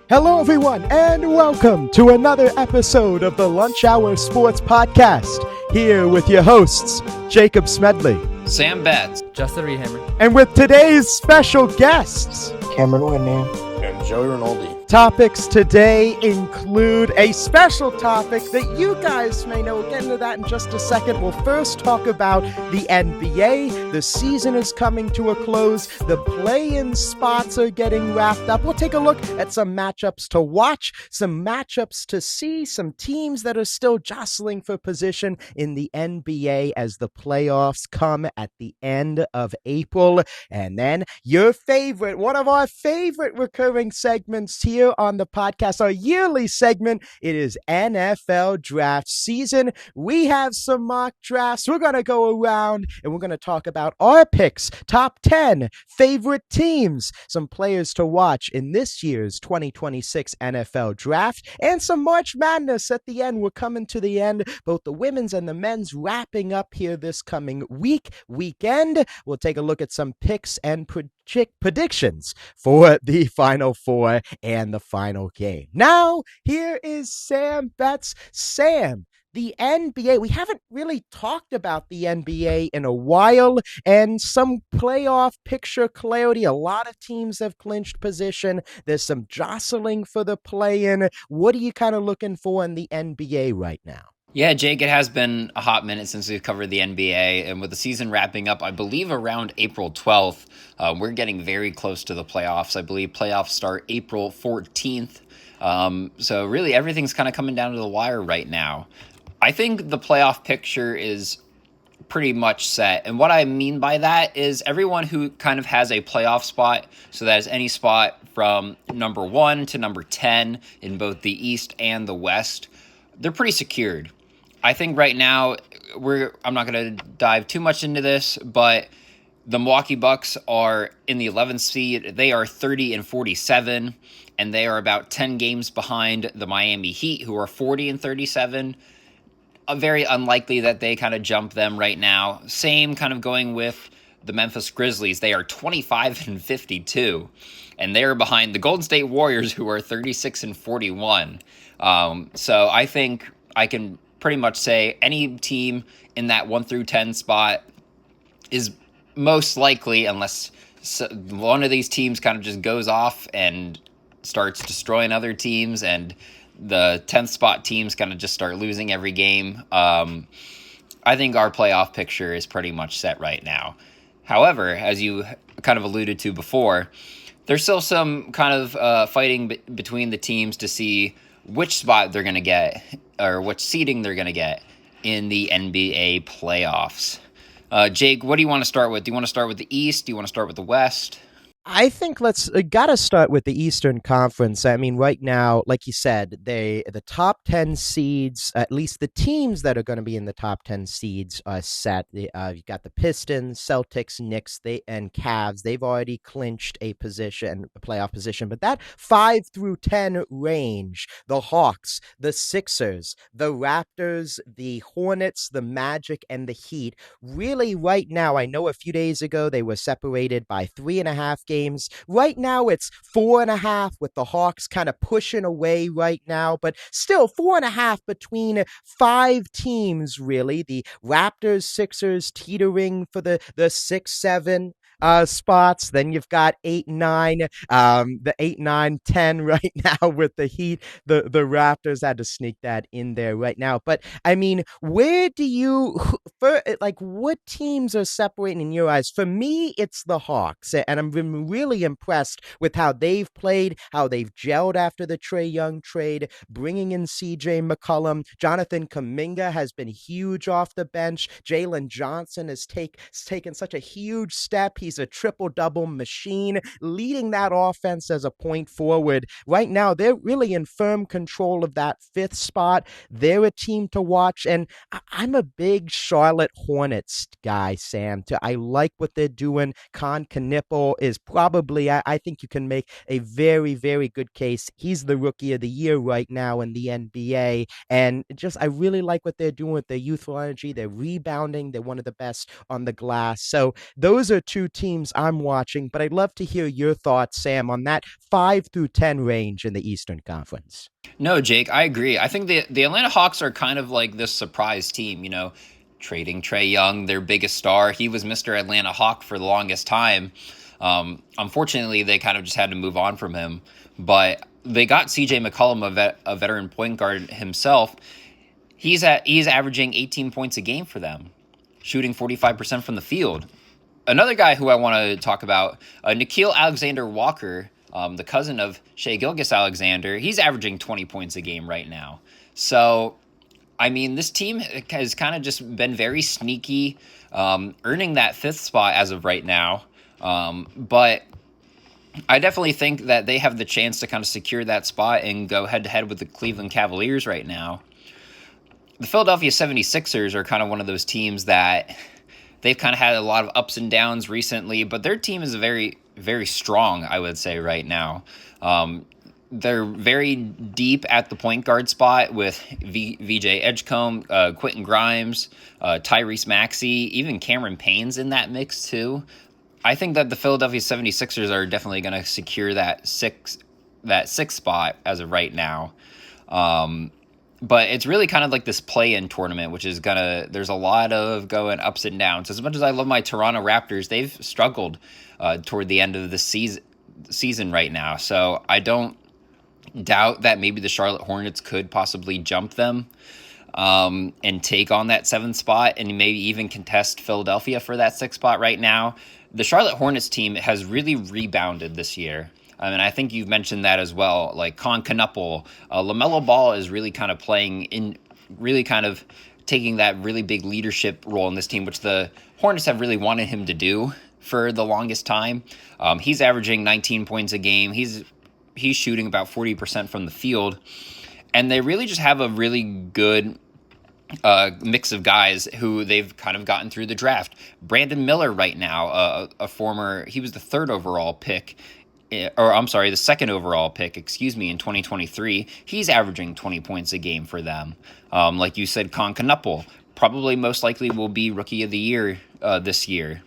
Hello, everyone, and welcome to another episode of the Lunch Hour Sports Podcast. Here with your hosts, Jacob Smedley, Sam Betts, Justin Rehammer, and with today's special guests, Cameron Whitney, and Joey Rinaldi. Topics today include a special topic that you guys may know. We'll get into that in just a second. We'll first talk about the NBA. The season is coming to a close. The play-in spots are getting wrapped up. We'll take a look at some matchups to watch, some matchups to see, some teams that are still jostling for position in the NBA as the playoffs come at the end of April. And then your favorite, one of our favorite recurring segments here on the podcast, our yearly segment. It is NFL draft season. We have some mock drafts. We're going to go around and we're going to talk about our picks, top 10 favorite teams, some players to watch in this year's 2026 NFL draft, and some March Madness at the end. We're coming to the end, both the women's and the men's wrapping up here this coming weekend. We'll take a look at some picks and predictions for the Final Four and the final game. Now, here is Sam Betts. Sam, the NBA, we haven't really talked about the NBA in a while, and some playoff picture clarity. A lot of teams have clinched position. There's some jostling for the play-in. What are you kind of looking for in the NBA right now? Yeah, Jake, it has been a hot minute since we've covered the NBA, and with the season wrapping up, I believe around April 12th, we're getting very close to the playoffs. I believe playoffs start April 14th, so really everything's kind of coming down to the wire right now. I think the playoff picture is pretty much set, and what I mean by that is everyone who kind of has a playoff spot, so that is any spot from number 1 to number 10 in both the East and the West, they're pretty secured. I think right now, I'm not going to dive too much into this, but the Milwaukee Bucks are in the 11th seed. They are 30-47, and they are about 10 games behind the Miami Heat, who are 40-37. Very unlikely that they kind of jump them right now. Same kind of going with the Memphis Grizzlies. They are 25-52, and they're behind the Golden State Warriors, who are 36-41. So I think I can pretty much say any team in that 1 through 10 spot is most likely, unless one of these teams kind of just goes off and starts destroying other teams and the 10th spot teams kind of just start losing every game. I think our playoff picture is pretty much set right now. However, as you kind of alluded to before, there's still some kind of fighting between the teams to see which spot they're going to get or which seeding they're going to get in the NBA playoffs. Jake, what do you want to start with? Do you want to start with the East? Do you want to start with the West? I think gotta start with the Eastern Conference. I mean, right now, like you said, the top 10 seeds, at least the teams that are going to be in the top 10 seeds are set. You've got the Pistons, Celtics, Knicks, and Cavs. They've already clinched a playoff position. But that 5 through 10 range, the Hawks, the Sixers, the Raptors, the Hornets, the Magic, and the Heat, really right now, I know a few days ago they were separated by 3.5 games. Right now, it's 4.5 with the Hawks kind of pushing away right now, but still 4.5 between 5 teams, really. The Raptors, Sixers teetering for the 6-7 spots. Then you've got 8, 9, the 8, 9, 10 right now with the Heat. The Raptors had to sneak that in there right now. But I mean, what teams are separating in your eyes? For me, it's the Hawks, and I'm really impressed with how they've played, how they've gelled after the Trae Young trade, bringing in CJ McCollum. Jonathan Kuminga has been huge off the bench. Jalen Johnson has taken such a huge step. He's a triple-double machine, leading that offense as a point forward. Right now, they're really in firm control of that 5th spot. They're a team to watch, and I'm a big Charlotte Hornets guy, Sam. I like what they're doing. Con Knipple is probably, I think you can make a very, very good case. He's the rookie of the year right now in the NBA, and I really like what they're doing with their youthful energy. They're rebounding. They're one of the best on the glass. So those are 2 teams I'm watching, but I'd love to hear your thoughts, Sam, on that 5 through 10 range in the Eastern Conference. No, Jake, I agree. I think the Atlanta Hawks are kind of like this surprise team, trading Trae Young, their biggest star. He was Mr. Atlanta Hawk for the longest time. Unfortunately, they kind of just had to move on from him. But they got CJ McCollum, a veteran point guard himself. He's averaging 18 points a game for them, shooting 45% from the field. Another guy who I want to talk about, Nickeil Alexander-Walker, the cousin of Shai Gilgeous-Alexander, he's averaging 20 points a game right now. So, I mean, this team has kind of just been very sneaky, earning that fifth spot as of right now. But I definitely think that they have the chance to kind of secure that spot and go head-to-head with the Cleveland Cavaliers right now. The Philadelphia 76ers are kind of one of those teams that they've kind of had a lot of ups and downs recently, but their team is very, very strong, I would say, right now. They're very deep at the point guard spot with VJ Edgecombe, Quentin Grimes, Tyrese Maxey, even Cameron Payne's in that mix too. I think that the Philadelphia 76ers are definitely going to secure that sixth spot as of right now. But it's really kind of like this play-in tournament, which is there's a lot of going ups and downs. As much as I love my Toronto Raptors, they've struggled toward the end of the season right now. So I don't doubt that maybe the Charlotte Hornets could possibly jump them and take on that seventh spot and maybe even contest Philadelphia for that sixth spot right now. The Charlotte Hornets team has really rebounded this year. I mean, I think you've mentioned that as well. Like Con Knuppel, LaMelo Ball is really kind of really kind of taking that really big leadership role in this team, which the Hornets have really wanted him to do for the longest time. He's averaging 19 points a game. He's shooting about 40% from the field, and they really just have a really good mix of guys who they've kind of gotten through the draft. Brandon Miller right now, he was the third overall pick. The second overall pick, in 2023. He's averaging 20 points a game for them. Like you said, Con Knuppel probably most likely will be Rookie of the Year this year.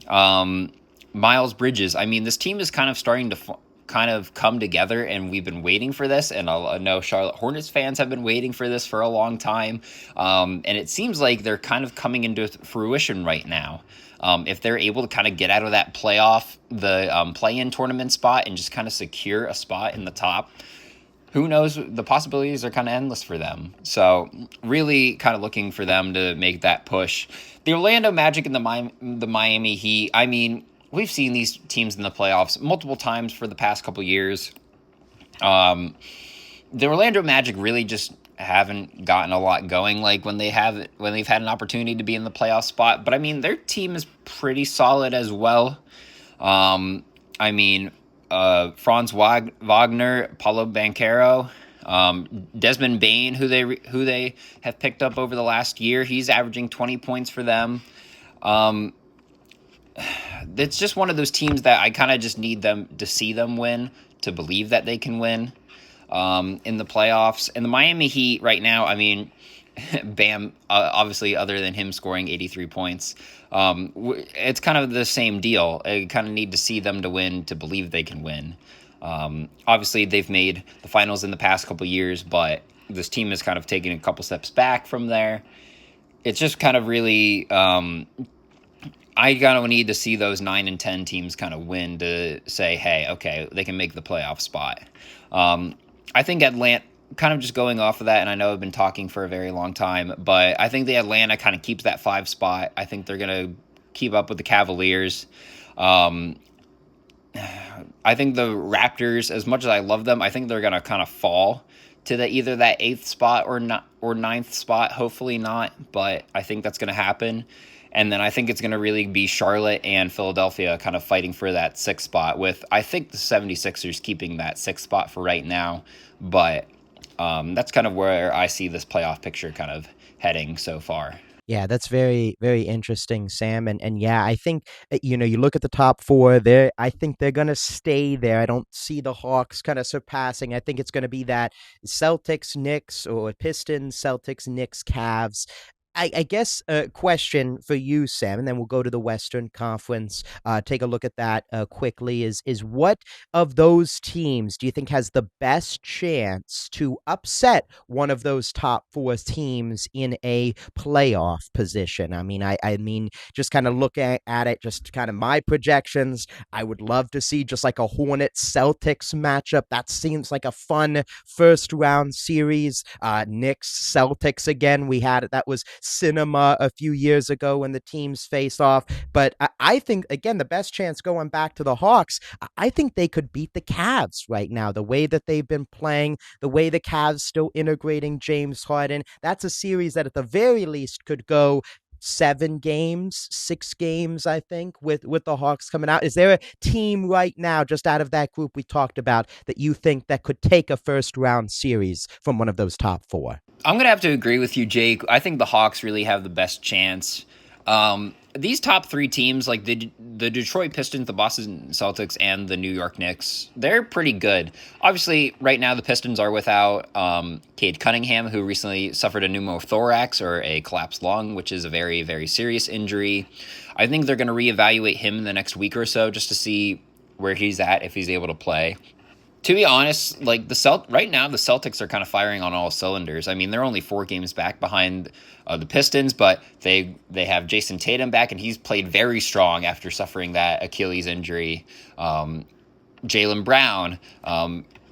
Miles Bridges. I mean, this team is kind of starting to kind of come together, and we've been waiting for this. And I know Charlotte Hornets fans have been waiting for this for a long time. And it seems like they're kind of coming into fruition right now. If they're able to kind of get out of that play-in tournament spot and just kind of secure a spot in the top, who knows? The possibilities are kind of endless for them. So really kind of looking for them to make that push. The Orlando Magic and the Miami Heat, I mean, we've seen these teams in the playoffs multiple times for the past couple years. The Orlando Magic really just haven't gotten a lot going, like when they've had an opportunity to be in the playoff spot. But I mean, their team is pretty solid as well. Franz Wagner, Paulo Banchero, Desmond Bane, who they have picked up over the last year. He's averaging 20 points for them. It's just one of those teams that I kind of just need them to see them win to believe that they can win in the playoffs. And the Miami Heat right now, I mean, Bam, obviously, other than him scoring 83 points, it's kind of the same deal. I kind of need to see them to win to believe they can win. Obviously, they've made the finals in the past couple years, but this team is kind of taking a couple steps back from there. It's just kind of really, I kind of need to see those 9 and 10 teams kind of win to say, hey, okay, they can make the playoff spot. I think Atlanta, kind of just going off of that, and I know I've been talking for a very long time, but I think the Atlanta kind of keeps that 5 spot. I think they're going to keep up with the Cavaliers. I think the Raptors, as much as I love them, I think they're going to kind of fall to either that 8th spot or 9th spot. Hopefully not, but I think that's going to happen. And then I think it's going to really be Charlotte and Philadelphia kind of fighting for that 6th spot, with I think the 76ers keeping that 6th spot for right now. But that's kind of where I see this playoff picture kind of heading so far. Yeah, that's very, very interesting, Sam. And yeah, I think, you look at the top 4 there, I think they're going to stay there. I don't see the Hawks kind of surpassing. I think it's going to be that Celtics, Knicks, or Pistons, Celtics, Knicks, Cavs. I guess a question for you, Sam, and then we'll go to the Western Conference. Take a look at that quickly. Is what of those teams do you think has the best chance to upset one of those top four teams in a playoff position? I mean, just kind of look at it, just kind of my projections. I would love to see just like a Hornets Celtics matchup. That seems like a fun first round series. Knicks Celtics again. We had it. That was cinema a few years ago when the teams face off. But I think again the best chance going back to the Hawks. I think they could beat the Cavs right now. The way that they've been playing, the way the Cavs still integrating James Harden. That's a series that at the very least could go 7 games, 6 games, I think, with the Hawks coming out. Is there a team right now, just out of that group we talked about, that you think that could take a first round series from one of those top four? I'm going to have to agree with you, Jake. I think the Hawks really have the best chance. These top three teams, like the Detroit Pistons, the Boston Celtics, and the New York Knicks, they're pretty good. Obviously, right now the Pistons are without Cade Cunningham, who recently suffered a pneumothorax or a collapsed lung, which is a very, very serious injury. I think they're going to reevaluate him in the next week or so just to see where he's at, if he's able to play. To be honest, like right now, the Celtics are kind of firing on all cylinders. I mean, they're only 4 games back behind the Pistons, but they have Jason Tatum back, and he's played very strong after suffering that Achilles injury. Jaylen Brown,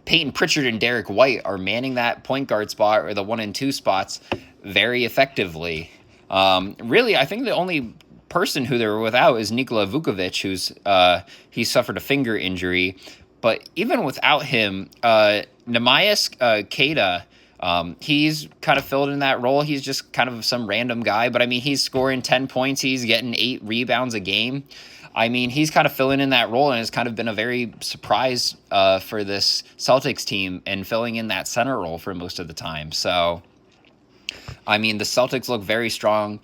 Peyton Pritchard, and Derek White are manning that point guard spot, or the 1 and 2 spots, very effectively. Really, I think the only person who they're without is Nikola Vukovic, he suffered a finger injury. But even without him, Nemias Queta, he's kind of filled in that role. He's just kind of some random guy. But, I mean, he's scoring 10 points. He's getting 8 rebounds a game. I mean, he's kind of filling in that role and has kind of been a very surprise for this Celtics team and filling in that center role for most of the time. So, I mean, the Celtics look very strong.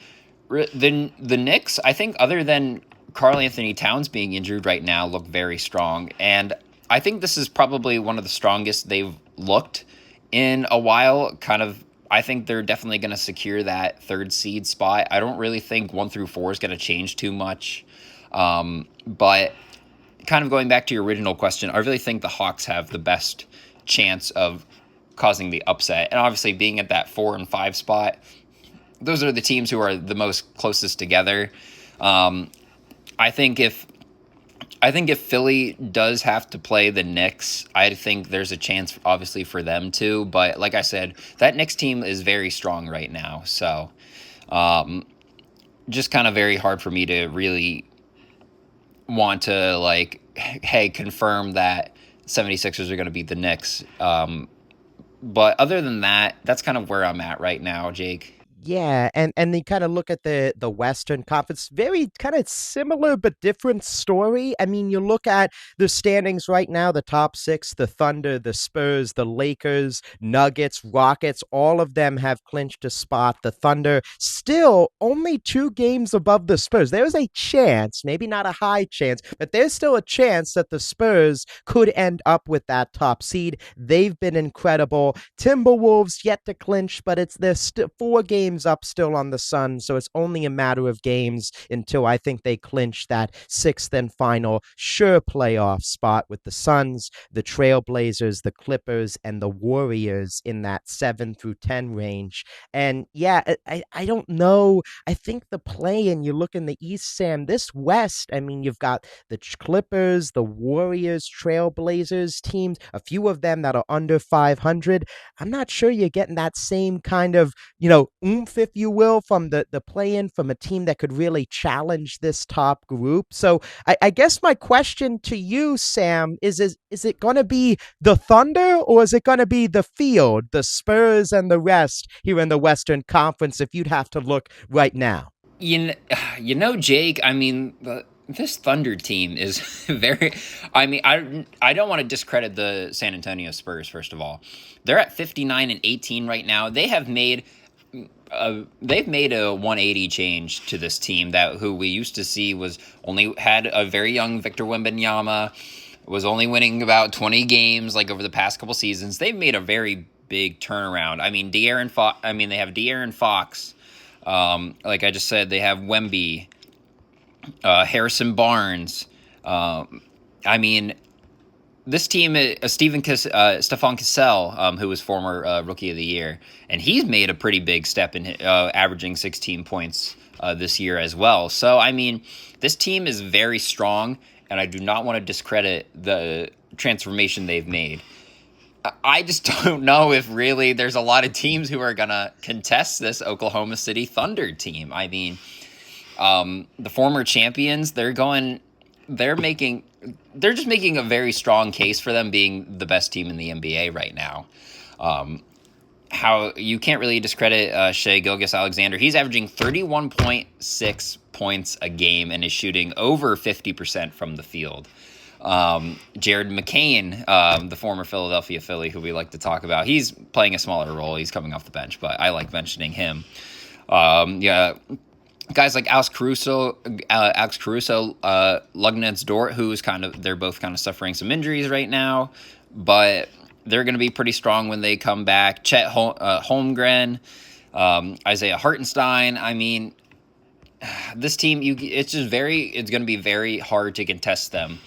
The Knicks, I think, other than Karl Anthony Towns being injured right now, look very strong. And I think this is probably one of the strongest they've looked in a while. I think they're definitely going to secure that 3rd seed spot. I don't really think 1 through 4 is going to change too much. But kind of going back to your original question, I really think the Hawks have the best chance of causing the upset. And obviously being at that 4 and 5 spot, those are the teams who are the most closest together. I think if Philly does have to play the Knicks, I think there's a chance, obviously, for them too. But like I said, that Knicks team is very strong right now. So just kind of very hard for me to really want to, like, hey, confirm that 76ers are going to beat the Knicks. But other than that, that's kind of where I'm at right now, Jake. Yeah, and they kind of look at the Western Conference, very kind of similar but different story. I mean, you look at the standings right now, the top 6, the Thunder, the Spurs, the Lakers, Nuggets, Rockets, all of them have clinched a spot. The Thunder still only 2 games above the Spurs. There's a chance, maybe not a high chance, but there's still a chance that the Spurs could end up with that top seed. They've been incredible. Timberwolves yet to clinch, but they're still 4 games up still on the Suns, so it's only a matter of games until I think they clinch that 6th and final sure playoff spot with the Suns, the Trailblazers, the Clippers, and the Warriors in that 7 through 10 range. And yeah, I don't know. I think the play-in, you look in the East, Sam, this West, I mean, you've got the Clippers, the Warriors, Trailblazers teams, a few of them that are under 500. I'm not sure you're getting that same kind of, oomph, if you will, from the play-in from a team that could really challenge this top group. So I guess my question to you, Sam, is it going to be the Thunder or is it going to be the field, the Spurs and the rest here in the Western Conference, if you'd have to look right now? Jake, I mean, this Thunder team is very, I mean, I don't want to discredit the San Antonio Spurs, first of all. They're at 59-18 right now. They've made a 180 change to this team who we used to see had a very young Victor Wembanyama, was only winning about 20 games like over the past couple seasons. They've made a very big turnaround. I mean, they have De'Aaron Fox, Like I just said, they have Wemby, Harrison Barnes. I mean, this team, Stephon Cassell, who was former Rookie of the Year, and he's made a pretty big step in averaging 16 points this year as well. So, I mean, this team is very strong, and I do not want to discredit the transformation they've made. I just don't know if really there's a lot of teams who are going to contest this Oklahoma City Thunder team. I mean, the former champions, they're just making a very strong case for them being the best team in the NBA right now. How you can't really discredit Shai Gilgeous-Alexander. He's averaging 31.6 points a game and is shooting over 50% from the field. Jared McCain, the former Philadelphia Philly, who we like to talk about, he's playing a smaller role. He's coming off the bench, but I like mentioning him. Guys like Alex Caruso, Lugnetz Dort, they're both kind of suffering some injuries right now, but they're going to be pretty strong when they come back. Chet Holmgren, Isaiah Hartenstein. I mean, this team, it's going to be very hard to contest them.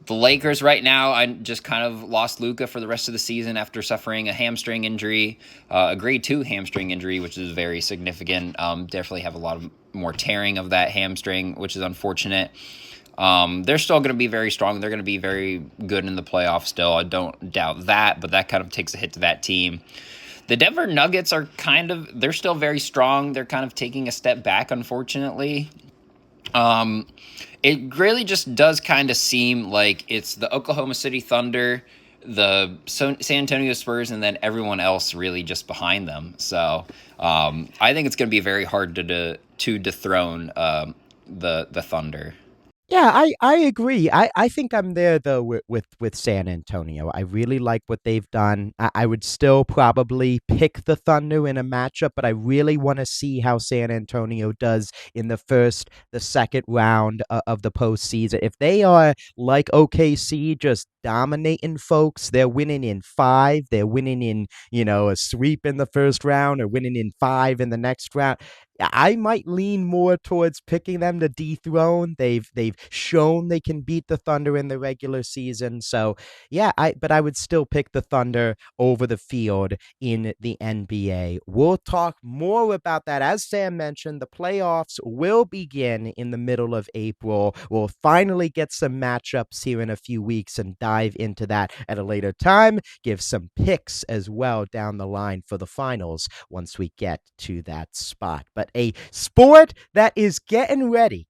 The Lakers right now, I just kind of lost Luka for the rest of the season after suffering a hamstring injury, a grade 2 hamstring injury, which is very significant. Definitely have a lot of more tearing of that hamstring, which is unfortunate. They're still going to be very strong. They're going to be very good in the playoffs still. I don't doubt that, but that kind of takes a hit to that team. The Denver Nuggets they're still very strong. They're kind of taking a step back, unfortunately. It really just does kind of seem like it's the Oklahoma City Thunder, the San Antonio Spurs, and then everyone else really just behind them. So I think it's going to be very hard to dethrone the Thunder. Yeah, I agree. I think I'm there though with San Antonio. I really like what they've done. I would still probably pick the Thunder in a matchup, but I really want to see how San Antonio does in the second round of the postseason. If they are like OKC, just dominating folks, they're winning in 5. They're winning in, a sweep in the first round or winning in 5 in the next round. I might lean more towards picking them to dethrone. They've shown they can beat the Thunder in the regular season. So yeah, but I would still pick the Thunder over the field in the NBA. We'll talk more about that. As Sam mentioned, the playoffs will begin in the middle of April. We'll finally get some matchups here in a few weeks and dive into that at a later time. Give some picks as well down the line for the finals once we get to that spot. But a sport that is getting ready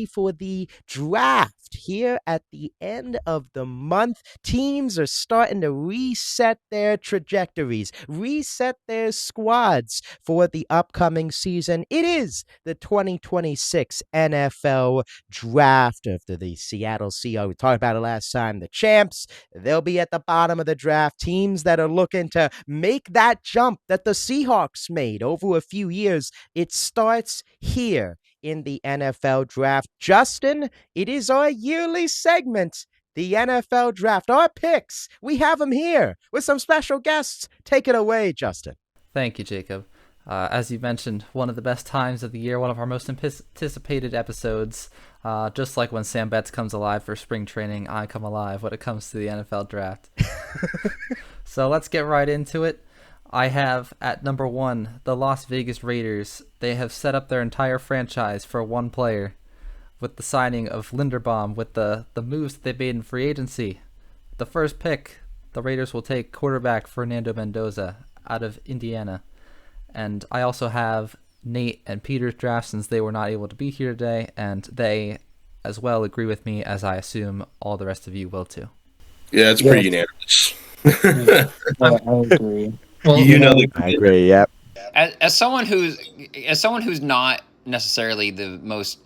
for the draft here at the end of the month. Teams are starting to reset their trajectories, reset their squads for the upcoming season. It is the 2026 NFL draft after the Seattle Seahawks. We talked about it last time. The champs, they'll be at the bottom of the draft. Teams that are looking to make that jump that the Seahawks made over a few years, it starts here in the NFL draft. Justin, it is our yearly segment, the NFL draft. Our picks, we have them here with some special guests. Take it away, Justin. Thank you, Jacob. As you mentioned, one of the best times of the year, one of our most anticipated episodes. Just like when Sam Betts comes alive for spring training, I come alive when it comes to the NFL draft. So let's get right into it. I have at number 1 the Las Vegas Raiders. They have set up their entire franchise for one player with the signing of Linderbaum, with the moves that they made in free agency. The first pick, the Raiders will take quarterback Fernando Mendoza out of Indiana. And I also have Nate and Peter's draft, since they were not able to be here today, and they as well agree with me, as I assume all the rest of you will too. Yeah, it's pretty unanimous. I agree. Well, I agree. Yep. As someone who's not necessarily the most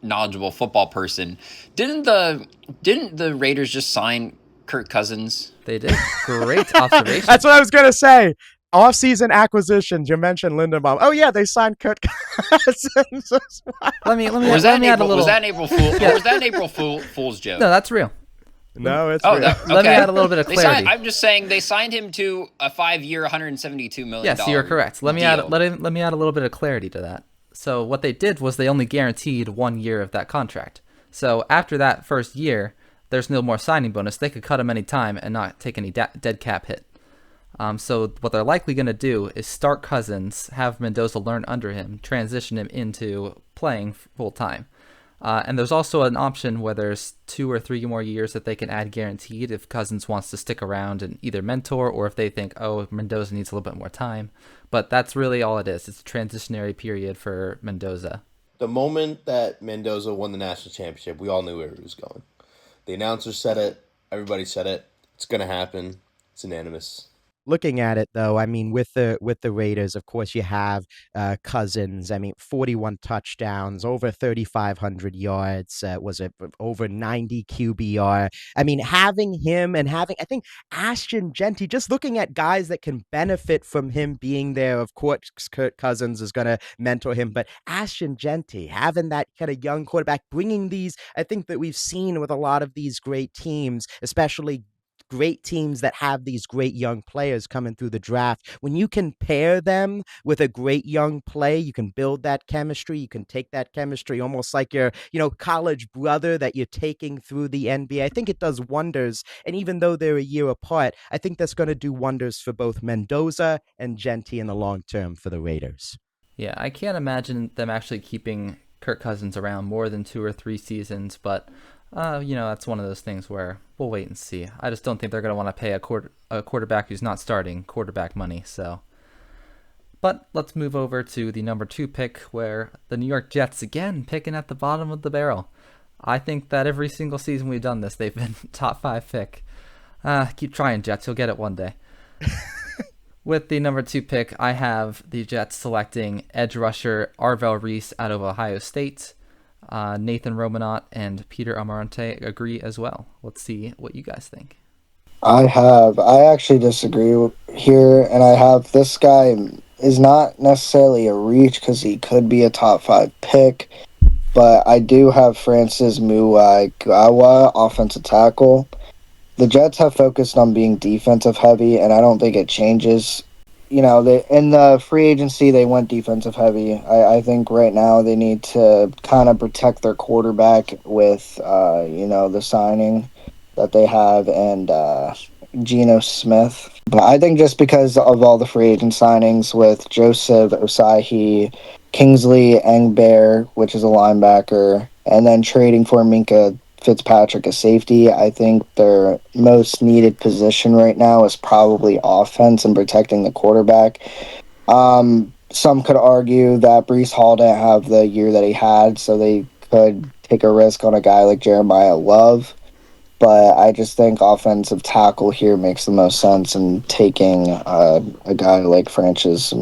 knowledgeable football person, didn't the Raiders just sign Kirk Cousins? They did. Great observation. That's what I was gonna say. Off-season acquisitions. You mentioned Linderbaum. Oh yeah, they signed Kirk Cousins. Let me Was add a little. Was that an April Fool? Or was that an April Fool's joke? No, that's real. No, it's real. Okay. Let me add a little bit of clarity. I'm just saying they signed him to a 5-year, $172 million. Yes, you're correct. Let me deal. add a little bit of clarity to that. So what they did was they only guaranteed 1 year of that contract. So after that first year, there's no more signing bonus. They could cut him any time and not take any dead cap hit. So what they're likely going to do is start Cousins, have Mendoza learn under him, transition him into playing full time. And there's also an option where there's 2 or 3 more years that they can add guaranteed if Cousins wants to stick around and either mentor or if they think, oh, Mendoza needs a little bit more time. But that's really all it is. It's a transitionary period for Mendoza. The moment that Mendoza won the national championship, we all knew where he was going. The announcer said it. Everybody said it. It's going to happen. It's unanimous. Looking at it though, I mean, with the Raiders, of course, you have Cousins. I mean, 41 touchdowns, over 3,500 yards. Was it over 90 QBR? I mean, having him and having, I think, Ashton Genty. Just looking at guys that can benefit from him being there. Of course, Kirk Cousins is going to mentor him, but Ashton Genty having that kind of young quarterback, bringing these. I think that we've seen with a lot of these great teams, especially great teams that have these great young players coming through the draft. When you can pair them with a great young play, you can build that chemistry. You can take that chemistry almost like your, college brother that you're taking through the NBA. I think it does wonders. And even though they're a year apart, I think that's going to do wonders for both Mendoza and Genty in the long term for the Raiders. Yeah, I can't imagine them actually keeping Kirk Cousins around more than 2 or 3 seasons, but that's one of those things where we'll wait and see. I just don't think they're going to want to pay a quarterback who's not starting quarterback money. So, but let's move over to the number 2 pick, where the New York Jets again picking at the bottom of the barrel. I think that every single season we've done this, they've been top 5 pick. Keep trying, Jets. You'll get it one day. With the number 2 pick, I have the Jets selecting edge rusher Arvell Reese out of Ohio State. Nathan Romanot and Peter Amarante agree as well. Let's see what you guys think. I actually disagree here, and I have this guy is not necessarily a reach because he could be a top 5 pick, but I do have Francis Muagawa, offensive tackle. The Jets have focused on being defensive heavy, and I don't think it changes. In the free agency, they went defensive heavy. I think right now they need to kind of protect their quarterback with, the signing that they have and Geno Smith. But I think just because of all the free agent signings with Joseph Osahi, Kingsley Engbear, which is a linebacker, and then trading for Minka Fitzpatrick a safety, I think their most needed position right now is probably offense and protecting the quarterback. Some could argue that Breece Hall didn't have the year that he had, so they could take a risk on a guy like Jeremiah Love. But I just think offensive tackle here makes the most sense in taking a guy like Francis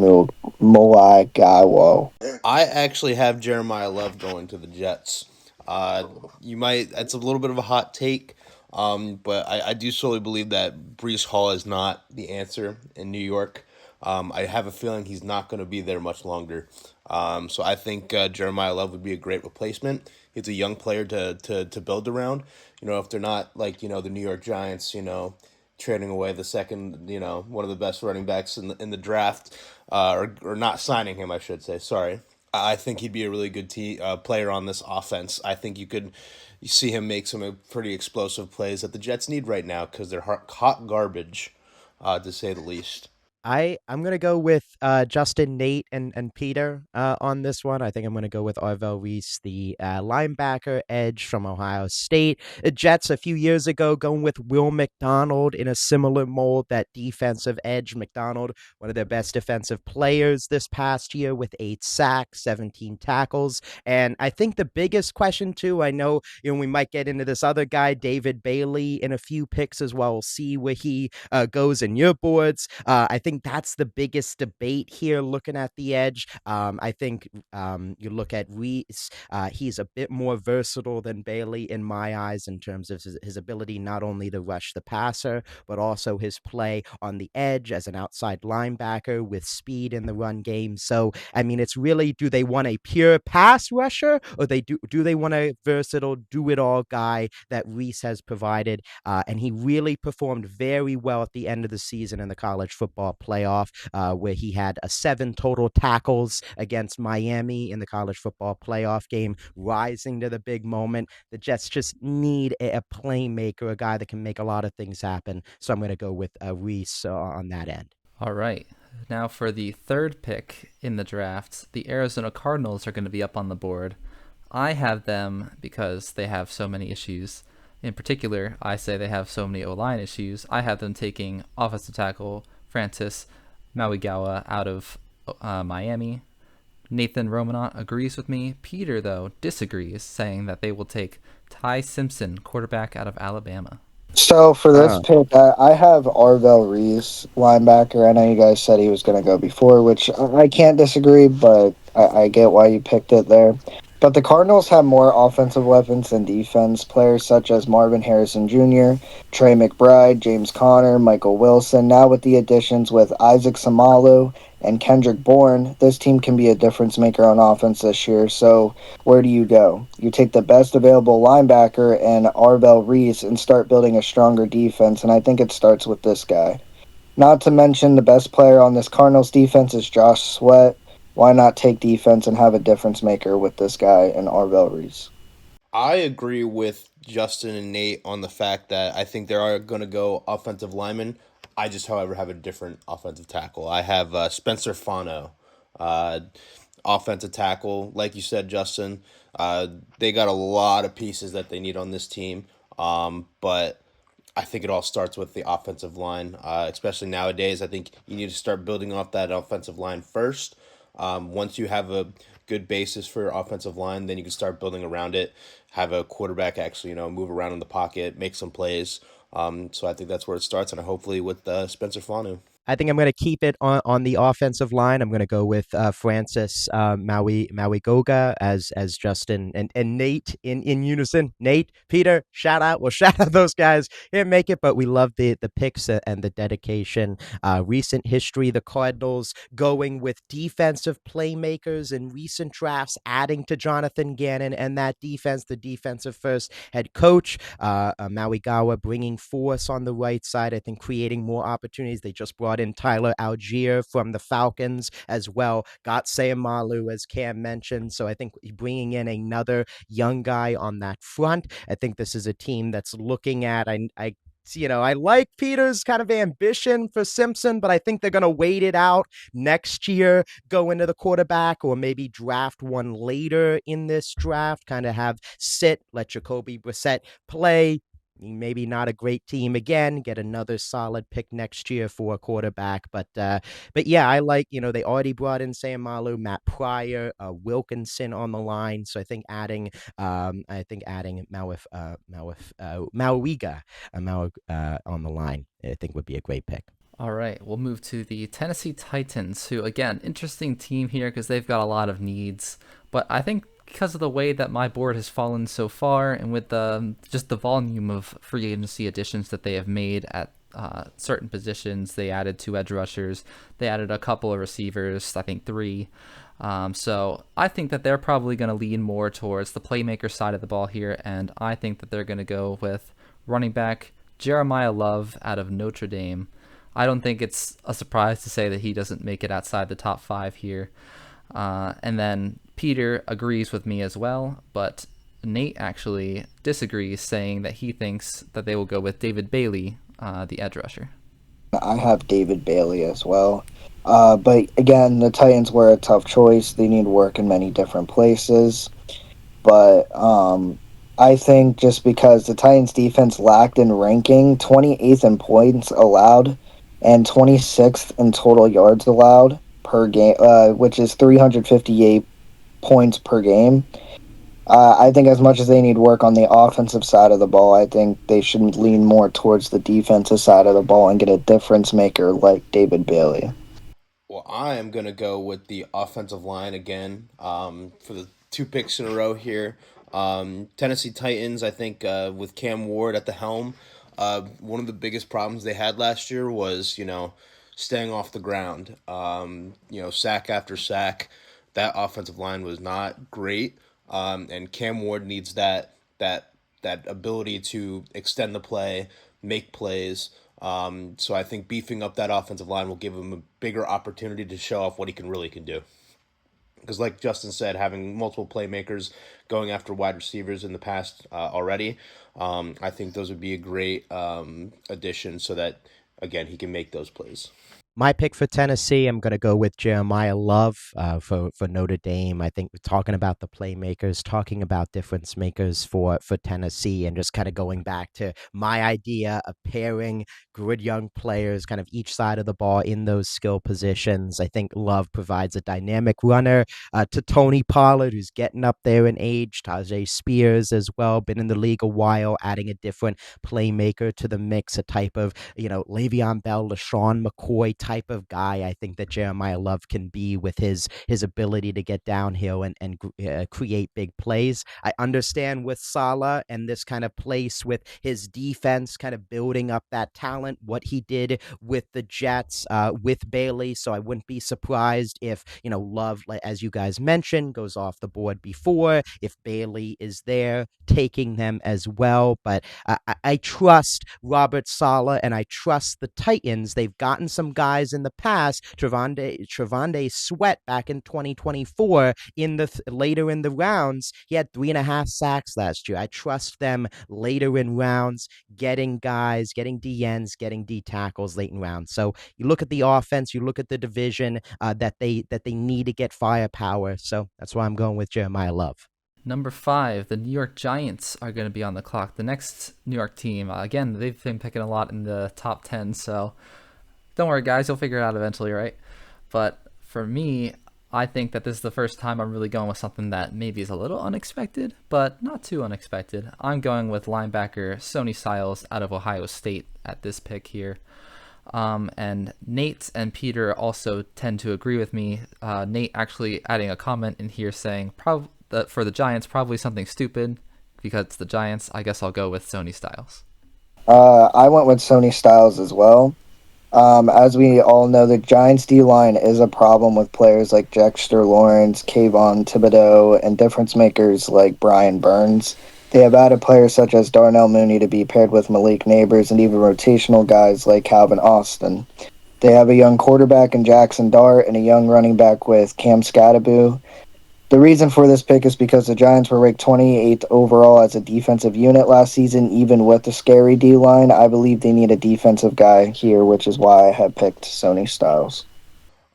Muagawa. I actually have Jeremiah Love going to the Jets. That's a little bit of a hot take, but I do solely believe that Breece Hall is not the answer in New York. I have a feeling he's not going to be there much longer. So I think Jeremiah Love would be a great replacement. He's a young player to build around. If they're not like, the New York Giants, trading away the second, one of the best running backs in the draft, or not signing him, I should say. Sorry. I think he'd be a really good player on this offense. I think you see him make some pretty explosive plays that the Jets need right now because they're hot garbage, to say the least. I'm going to go with Justin, Nate, and Peter on this one. I think I'm going to go with Arvell Reese, the linebacker edge from Ohio State. The Jets a few years ago going with Will McDonald in a similar mold, that defensive edge. McDonald, one of their best defensive players this past year with 8 sacks, 17 tackles. And I think the biggest question too, I know we might get into this other guy, David Bailey, in a few picks as well. We'll see where he goes in your boards. I think that's the biggest debate here looking at the edge. I think you look at Reese, he's a bit more versatile than Bailey in my eyes in terms of his ability not only to rush the passer, but also his play on the edge as an outside linebacker with speed in the run game. So, I mean, it's really, do they want a pure pass rusher, or do they want a versatile, do-it-all guy that Reese has provided? And he really performed very well at the end of the season in the college football playoff, where he had 7 total tackles against Miami in the college football playoff game, rising to the big moment. The Jets just need a playmaker, a guy that can make a lot of things happen. So I'm going to go with Reese on that end. All right. Now for the third pick in the draft, the Arizona Cardinals are going to be up on the board. I have them because they have so many issues. In particular, I say they have so many O-line issues. I have them taking offensive tackle Francis Mauigoa out of Miami. Nathan Romanot agrees with me. Peter, though, disagrees, saying that they will take Ty Simpson, quarterback out of Alabama. So for this pick, I have Arvell Reese, linebacker. I know you guys said he was going to go before, which I can't disagree, but I get why you picked it there. But the Cardinals have more offensive weapons than defense. Players such as Marvin Harrison Jr., Trey McBride, James Conner, Michael Wilson. Now with the additions with Isaac Samalu and Kendrick Bourne, this team can be a difference maker on offense this year. So where do you go? You take the best available linebacker and Arvell Reese and start building a stronger defense, and I think it starts with this guy. Not to mention the best player on this Cardinals defense is Josh Sweat. Why not take defense and have a difference maker with this guy and Arvell Reese? I agree with Justin and Nate on the fact that I think they are going to go offensive linemen. I just, however, have a different offensive tackle. I have Spencer Fano, uh, offensive tackle. Like you said, Justin, they got a lot of pieces that they need on this team, but I think it all starts with the offensive line, especially nowadays. I think you need to start building off that offensive line first. Once you have a good basis for your offensive line, then you can start building around it. Have a quarterback actually, move around in the pocket, make some plays. So I think that's where it starts, and hopefully with Spencer Fanu. I think I'm going to keep it on the offensive line. I'm going to go with Francis Maui Goga as Justin and Nate in unison. Nate, Peter, shout out. We'll shout out those guys. Didn't make it, but we love the picks and the dedication. Recent history, the Cardinals going with defensive playmakers in recent drafts, adding to Jonathan Gannon and that defense, the defensive first head coach. Maui Gawa bringing force on the right side, I think creating more opportunities. They just brought in Tyler Algier from the Falcons as well. Got Sayamalu, as Cam mentioned. So I think bringing in another young guy on that front. I think this is a team that's looking at, I like Peter's kind of ambition for Simpson, but I think they're going to wait it out next year, go into the quarterback, or maybe draft one later in this draft, kind of have let Jacoby Brissett play. Maybe not a great team again. Get another solid pick next year for a quarterback, but yeah, I like they already brought in Sayamalu, Matt Pryor, Wilkinson on the line. So I think adding Mauiga on the line, I think would be a great pick. All right, we'll move to the Tennessee Titans, who, again, interesting team here because they've got a lot of needs. But I think because of the way that my board has fallen so far and with just the volume of free agency additions that they have made at certain positions, they added 2 edge rushers, they added a couple of receivers, I think 3. So I think that they're probably going to lean more towards the playmaker side of the ball here, and I think that they're going to go with running back Jeremiah Love out of Notre Dame. I don't think it's a surprise to say that he doesn't make it outside the top 5 here. And then Peter agrees with me as well, but Nate actually disagrees, saying that he thinks that they will go with David Bailey, the edge rusher. I have David Bailey as well. But again, the Titans were a tough choice. They need work in many different places. But I think just because the Titans defense lacked in ranking, 28th in points allowed and 26th in total yards allowed per game, which is 358 points per game. I think as much as they need work on the offensive side of the ball, I think they should lean more towards the defensive side of the ball and get a difference maker like David Bailey. Well, I am going to go with the offensive line again for the 2 picks in a row here. Tennessee Titans, I think with Cam Ward at the helm, one of the biggest problems they had last year was, staying off the ground. Sack after sack. That offensive line was not great. And Cam Ward needs that ability to extend the play, make plays. So I think beefing up that offensive line will give him a bigger opportunity to show off what he can do. Because, like Justin said, having multiple playmakers going after wide receivers in the past already, I think those would be a great addition so that, again, he can make those plays. My pick for Tennessee, I'm going to go with Jeremiah Love for Notre Dame. I think we're talking about the playmakers, talking about difference makers for Tennessee, and just kind of going back to my idea of pairing good young players, kind of each side of the ball in those skill positions. I think Love provides a dynamic runner to Tony Pollard, who's getting up there in age, Tajay Spears as well, been in the league a while, adding a different playmaker to the mix, a type of, Le'Veon Bell, LaShawn McCoy type of guy. I think that Jeremiah Love can be with his ability to get downhill and create big plays. I understand with Saleh and this kind of place with his defense kind of building up that talent, what he did with the Jets, with Bailey. So I wouldn't be surprised if, Love, as you guys mentioned, goes off the board before, if Bailey is there taking them as well. But I trust Robert Saleh and I trust the Titans. They've gotten some guys in the past. Trevonde Sweat back in 2024 in the later in the rounds. He had 3.5 sacks last year. I trust them later in rounds, getting guys, getting DNs, getting D tackles late in rounds. So you look at the offense, you look at the division that they need to get firepower. So that's why I'm going with Jeremiah Love. Number 5, the New York Giants are going to be on the clock. The next New York team, again, they've been picking a lot in the top 10, so don't worry, guys. You'll figure it out eventually, right? But for me, I think that this is the first time I'm really going with something that maybe is a little unexpected, but not too unexpected. I'm going with linebacker Sonny Styles out of Ohio State at this pick here. And Nate and Peter also tend to agree with me. Nate actually adding a comment in here saying that for the Giants, probably something stupid because it's the Giants. I guess I'll go with Sonny Styles. I went with Sonny Styles as well. As we all know, the Giants' D-line is a problem with players like Dexter Lawrence, Kayvon Thibodeau, and difference makers like Brian Burns. They have added players such as Darnell Mooney to be paired with Malik Neighbors and even rotational guys like Calvin Austin. They have a young quarterback in Jackson Dart and a young running back with Cam Scadaboo. The reason for this pick is because the Giants were ranked 28th overall as a defensive unit last season, even with the scary D-line. I believe they need a defensive guy here, which is why I have picked Sonny Styles.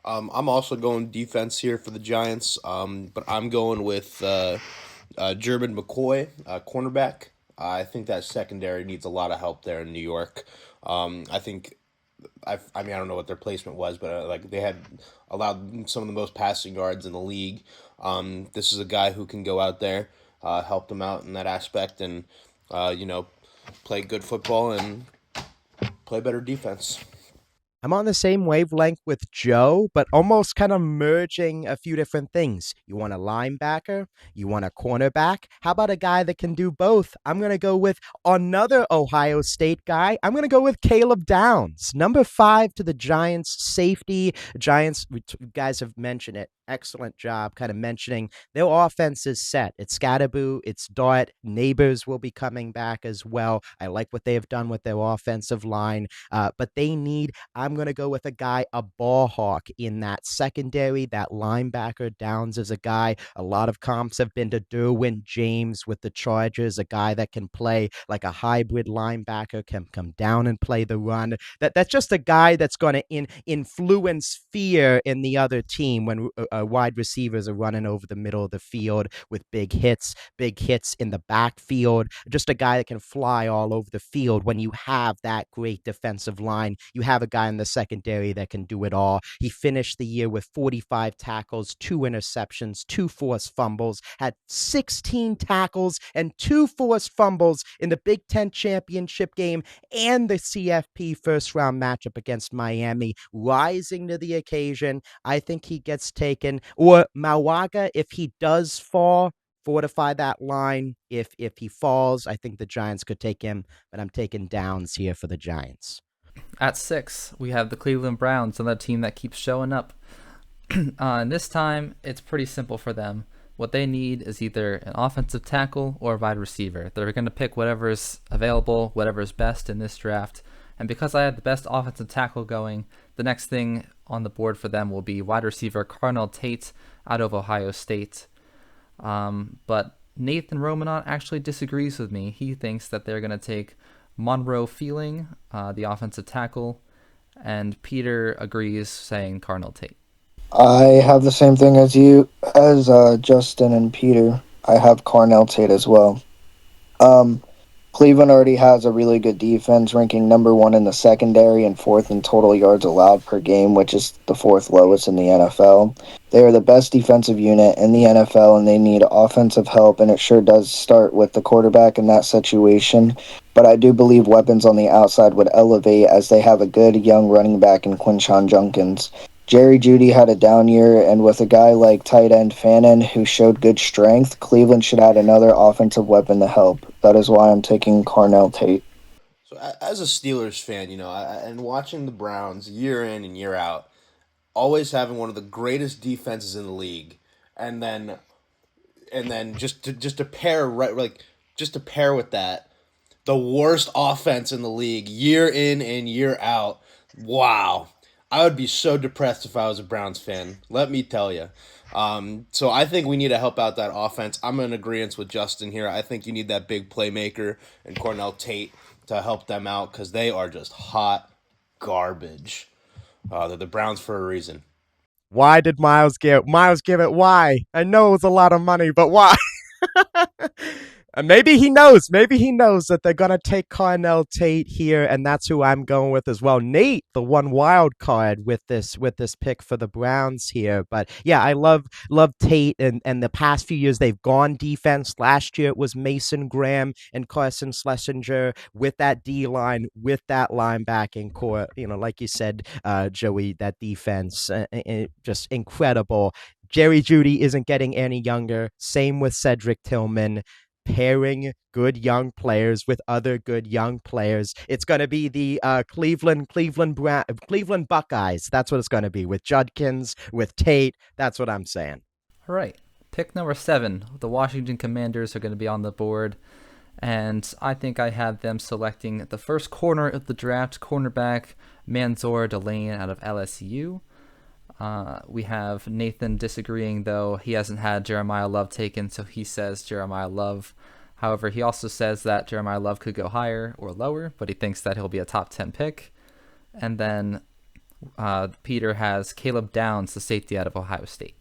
I'm also going defense here for the Giants, but I'm going with German McCoy, cornerback. I think that secondary needs a lot of help there in New York. I think I don't know what their placement was, but they had allowed some of the most passing yards in the league. This is a guy who can go out there, help them out in that aspect, and play good football and play better defense. I'm on the same wavelength with Joe, but almost kind of merging a few different things. You want a linebacker? You want a cornerback? How about a guy that can do both? I'm going to go with another Ohio State guy. I'm going to go with Caleb Downs, number 5 to the Giants safety. Giants, you guys have mentioned it. Excellent job kind of mentioning their offense is set. It's Scadaboo, it's Dart, Neighbors will be coming back as well. I like what they have done with their offensive line, but they need, I'm going to go with a guy, a ball hawk in that secondary, that linebacker. Downs is a guy, a lot of comps have been to Derwin James with the Chargers, a guy that can play like a hybrid linebacker, can come down and play the run. That's just a guy that's going to influence fear in the other team when wide receivers are running over the middle of the field with big hits in the backfield. Just a guy that can fly all over the field. When you have that great defensive line, you have a guy in the secondary that can do it all. He finished the year with 45 tackles, 2 interceptions, 2 forced fumbles, had 16 tackles and 2 forced fumbles in the Big Ten championship game and the CFP first round matchup against Miami, rising to the occasion. I think he gets taken. Or Mawaga, if he does fall, fortify that line. If he falls, I think the Giants could take him, but I'm taking Downs here for the Giants. At 6, we have the Cleveland Browns, another team that keeps showing up. And this time, it's pretty simple for them. what they need is either an offensive tackle or a wide receiver. They're going to pick whatever's available, whatever's best in this draft. And because I had the best offensive tackle going, the next thing on the board for them will be wide receiver Carnell Tate out of Ohio State. But Nathan Romanot actually disagrees with me. He thinks that they're going to take Monroe Feeling, the offensive tackle, and Peter agrees, saying Carnell Tate. I have the same thing as Justin and Peter. I have Carnell Tate as well. Cleveland already has a really good defense, ranking number 1 in the secondary and 4th in total yards allowed per game, which is the 4th lowest in the NFL. They are the best defensive unit in the NFL, and they need offensive help, and it sure does start with the quarterback in that situation. But I do believe weapons on the outside would elevate, as they have a good young running back in Quinshon Junkins. Jerry Jeudy had a down year, and with a guy like tight end Fannin who showed good strength, Cleveland should add another offensive weapon to help. That is why I'm taking Carnell Tate. So as a Steelers fan, and watching the Browns year in and year out, always having one of the greatest defenses in the league, and then just to pair with that, the worst offense in the league year in and year out. Wow. I would be so depressed if I was a Browns fan. Let me tell you. So I think we need to help out that offense. I'm in agreement with Justin here. I think you need that big playmaker and Carnell Tate to help them out because they are just hot garbage. They're the Browns for a reason. Why did Miles give it? Why? I know it was a lot of money, but why? Maybe he knows that they're going to take Carnell Tate here, and that's who I'm going with as well. Nate, the one wild card with this pick for the Browns here. But yeah, I love Tate, and the past few years they've gone defense. Last year it was Mason Graham and Carson Schlesinger with that D-line, with that linebacking core. Like you said, Joey, that defense, just incredible. Jerry Jeudy isn't getting any younger. Same with Cedric Tillman. Pairing good young players with other good young players. It's going to be the Cleveland Buckeyes. That's what it's going to be with Judkins, with Tate. That's what I'm saying. All right. Pick number 7. The Washington Commanders are going to be on the board. And I think I have them selecting the first corner of the draft, cornerback Mansour Delane out of LSU. We have Nathan disagreeing, though. He hasn't had Jeremiah Love taken, so he says Jeremiah Love. However, he also says that Jeremiah Love could go higher or lower, but he thinks that he'll be a top 10 pick. And then Peter has Caleb Downs, the safety out of Ohio State.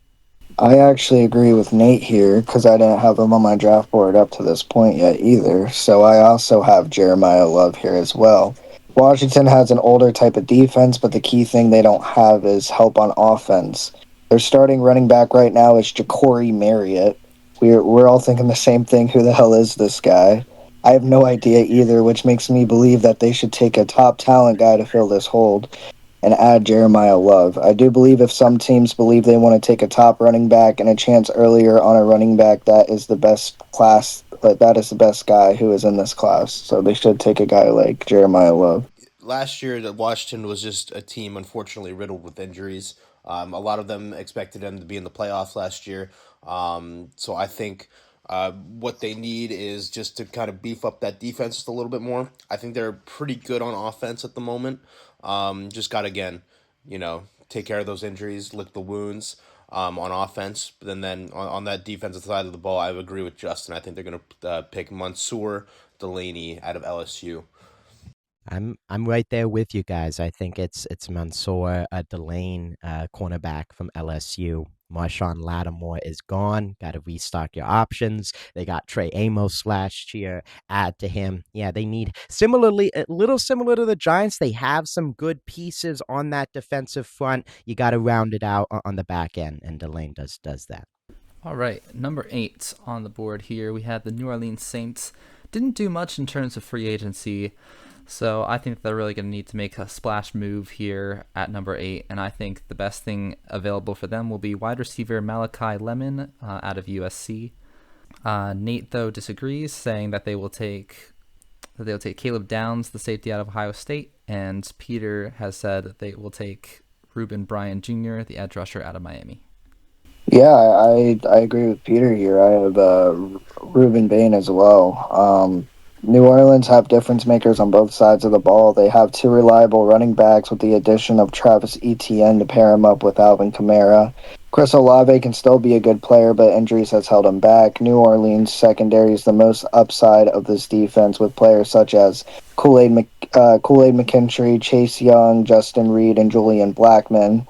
I actually agree with Nate here because I didn't have him on my draft board up to this point yet either. So I also have Jeremiah Love here as well. Washington has an older type of defense, but the key thing they don't have is help on offense. Their starting running back right now is Ja'Cory Marriott. We're all thinking the same thing. Who the hell is this guy? I have no idea either, which makes me believe that they should take a top talent guy to fill this hold and add Jeremiah Love. I do believe if some teams believe they want to take a top running back and a chance earlier on a running back, that is the best class, but that is the best guy who is in this class. So they should take a guy like Jeremiah Love. Last year, Washington was just a team, unfortunately, riddled with injuries. A lot of them expected them to be in the playoffs last year. So I think what they need is just to kind of beef up that defense just a little bit more. I think they're pretty good on offense at the moment. Just got to, again, take care of those injuries, lick the wounds on offense. But then on that defensive side of the ball, I agree with Justin. I think they're going to pick Mansour Delaney out of LSU. I'm right there with you guys. I think it's Mansour Delane, cornerback from LSU. Marshawn Lattimore is gone. Got to restock your options. They got Trey Amos last year. Add to him. Yeah, they need a little similar to the Giants. They have some good pieces on that defensive front. You got to round it out on the back end, and Delane does that. All right, number 8 on the board here. We have the New Orleans Saints. Didn't do much in terms of free agency. So I think they're really going to need to make a splash move here at number 8, and I think the best thing available for them will be wide receiver Malachi Lemon out of USC. Nate, though, disagrees, saying that they'll take Caleb Downs, the safety out of Ohio State, and Peter has said that they will take Reuben Bryant Jr., the edge rusher out of Miami. Yeah, I agree with Peter here. I have Ruben Bain as well. New Orleans have difference makers on both sides of the ball. They have two reliable running backs with the addition of Travis Etienne to pair him up with Alvin Kamara. Chris Olave can still be a good player, but injuries has held him back. New Orleans secondary is the most upside of this defense with players such as Kool-Aid McKinstry, Chase Young, Justin Reed, and Julian Blackman.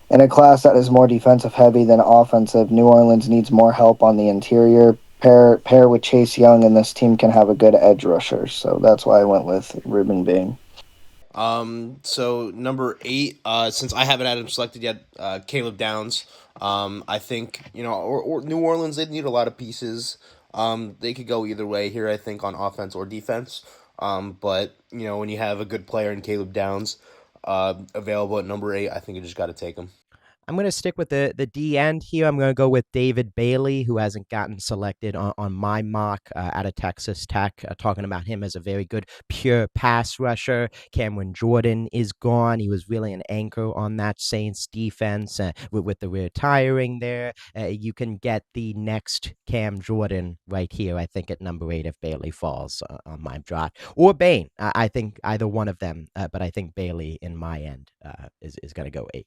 In a class that is more defensive heavy than offensive, New Orleans needs more help on the interior. Pair with Chase Young, and this team can have a good edge rusher. So that's why I went with Ruben Bain. So number 8, since I haven't had him selected yet, Caleb Downs. I think or New Orleans, they need a lot of pieces. They could go either way here. I think on offense or defense. But when you have a good player in Caleb Downs, available at number 8, I think you just got to take him. I'm going to stick with the D end here. I'm going to go with David Bailey, who hasn't gotten selected on my mock out of Texas Tech, talking about him as a very good pure pass rusher. Cameron Jordan is gone. He was really an anchor on that Saints defense. With the retiring there, you can get the next Cam Jordan right here, I think, at number 8 if Bailey falls on my draft. Or Bain. I think either one of them, but I think Bailey in my end is going to go 8.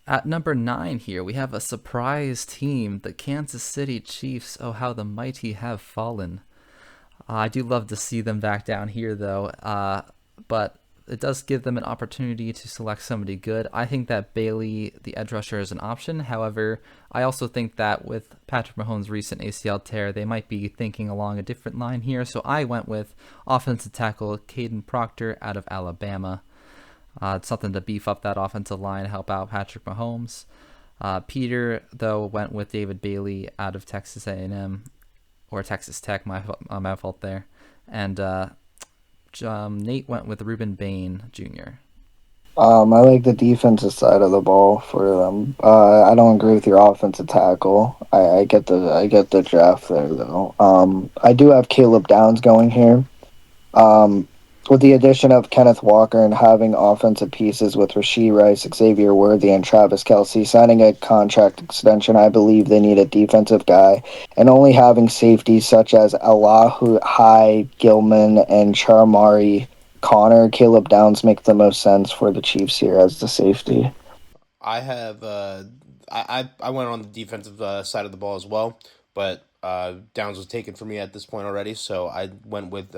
At number 9 here, we have a surprise team, the Kansas City Chiefs. Oh, how the mighty have fallen. I do love to see them back down here, though, but it does give them an opportunity to select somebody good. I think that Bailey, the edge rusher, is an option. However, I also think that with Patrick Mahomes' recent ACL tear, they might be thinking along a different line here. So I went with offensive tackle Caden Proctor out of Alabama. It's something to beef up that offensive line, help out Patrick Mahomes. Peter, though, went with David Bailey out of Texas A&M, or Texas Tech, my fault there. And Nate went with Ruben Bain Jr. I like the defensive side of the ball for them. I don't agree with your offensive tackle. I get the draft there though. I do have Caleb Downs going here. With the addition of Kenneth Walker and having offensive pieces with Rashee Rice, Xavier Worthy, and Travis Kelce signing a contract extension, I believe they need a defensive guy. And only having safeties such as Allahu High, Gilman, and Charmari Connor, Caleb Downs make the most sense for the Chiefs here as the safety. I have I went on the defensive side of the ball as well, but Downs was taken for me at this point already, so I went with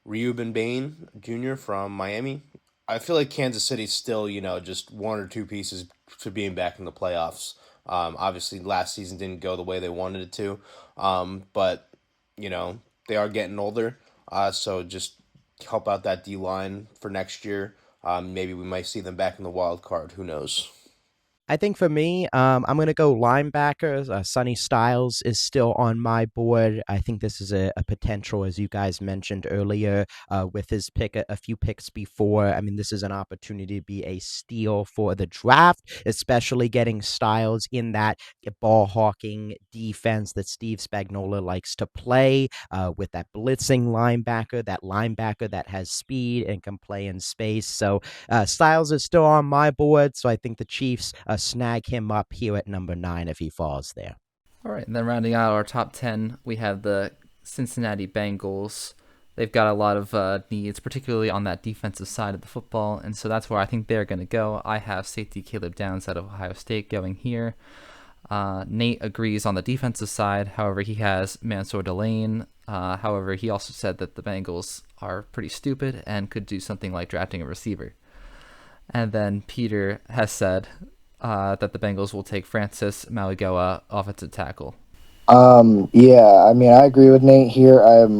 Reuben Bain Jr. from Miami. I feel like Kansas City's still just one or two pieces to being back in the playoffs. Obviously, last season didn't go the way they wanted it to, but they are getting older, so just help out that D line for next year. Maybe we might see them back in the wild card. Who knows? I think for me, I'm going to go linebackers. Sonny Styles is still on my board. I think this is a potential, as you guys mentioned earlier, with his pick a few picks before. I mean, this is an opportunity to be a steal for the draft, especially getting Styles in that ball hawking defense that Steve Spagnuolo likes to play, with that blitzing linebacker that has speed and can play in space. So Styles is still on my board, so I think the Chiefs snag him up here at number 9 if he falls there. All right, and then rounding out our top 10, we have the Cincinnati Bengals. They've got a lot of needs, particularly on that defensive side of the football, and so that's where I think they're going to go. I have safety Caleb Downs out of Ohio State going here. Nate agrees on the defensive side. However, he has Mansour Delane. However, he also said that the Bengals are pretty stupid and could do something like drafting a receiver. And then Peter has said that the Bengals will take Francis Maligoa, offensive tackle. Yeah, I mean, I agree with Nate here. I'm